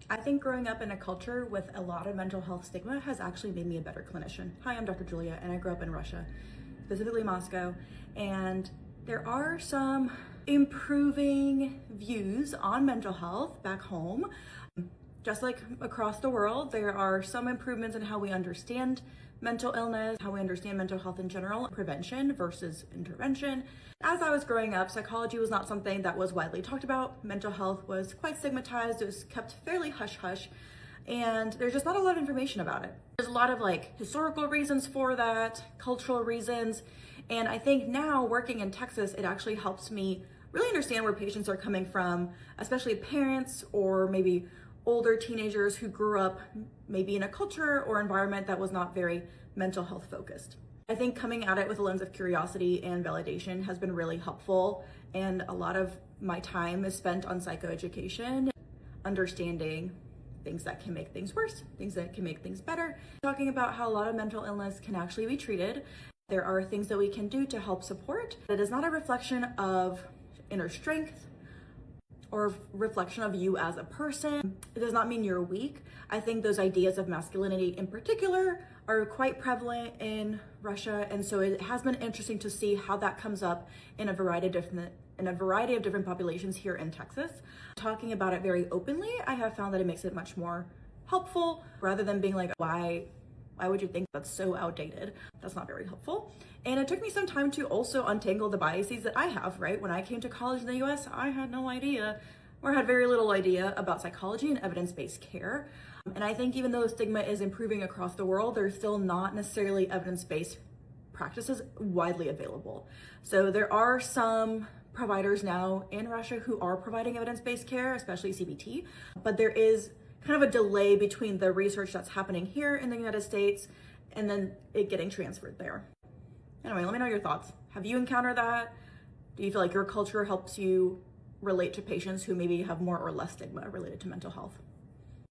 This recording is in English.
I think growing up in a culture with a lot of mental health stigma has actually made me a better clinician. Hi, I'm Dr. Julia, and I grew up in Russia, specifically Moscow, and there are some improving views on mental health back home. Just like across the world, there are some improvements in how we understand mental illness, how we understand mental health in general, prevention versus intervention. As I was growing up, psychology was not something that was widely talked about. Mental health was quite stigmatized. It was kept fairly hush-hush, and there's just not a lot of information about it. There's a lot of historical reasons for that, cultural reasons, and I think now working in Texas, it actually helps me really understand where patients are coming from, especially parents or maybe older teenagers who grew up maybe in a culture or environment that was not very mental health focused. I think coming at it with a lens of curiosity and validation has been really helpful, and a lot of my time is spent on psychoeducation, understanding things that can make things worse, things that can make things better, talking about how a lot of mental illness can actually be treated. There are things that we can do to help support. It is not a reflection of inner strength or reflection of you as a person. It does not mean you're weak. I think those ideas of masculinity in particular are quite prevalent in Russia, and so it has been interesting to see how that comes up in a variety of different populations here in Texas. Talking about it very openly, I have found that it makes it much more helpful rather than being like, why would you think that's so outdated? That's not very helpful. And it took me some time to also untangle the biases that I have, right? When I came to college in the US, I had no idea or had very little idea about psychology and evidence-based care. And I think even though the stigma is improving across the world, there's still not necessarily evidence-based practices widely available. So there are some providers now in Russia who are providing evidence-based care, especially CBT, but there is kind of a delay between the research that's happening here in the United States and then it getting transferred there. Anyway, let me know your thoughts. Have you encountered that? Do you feel like your culture helps you relate to patients who maybe have more or less stigma related to mental health?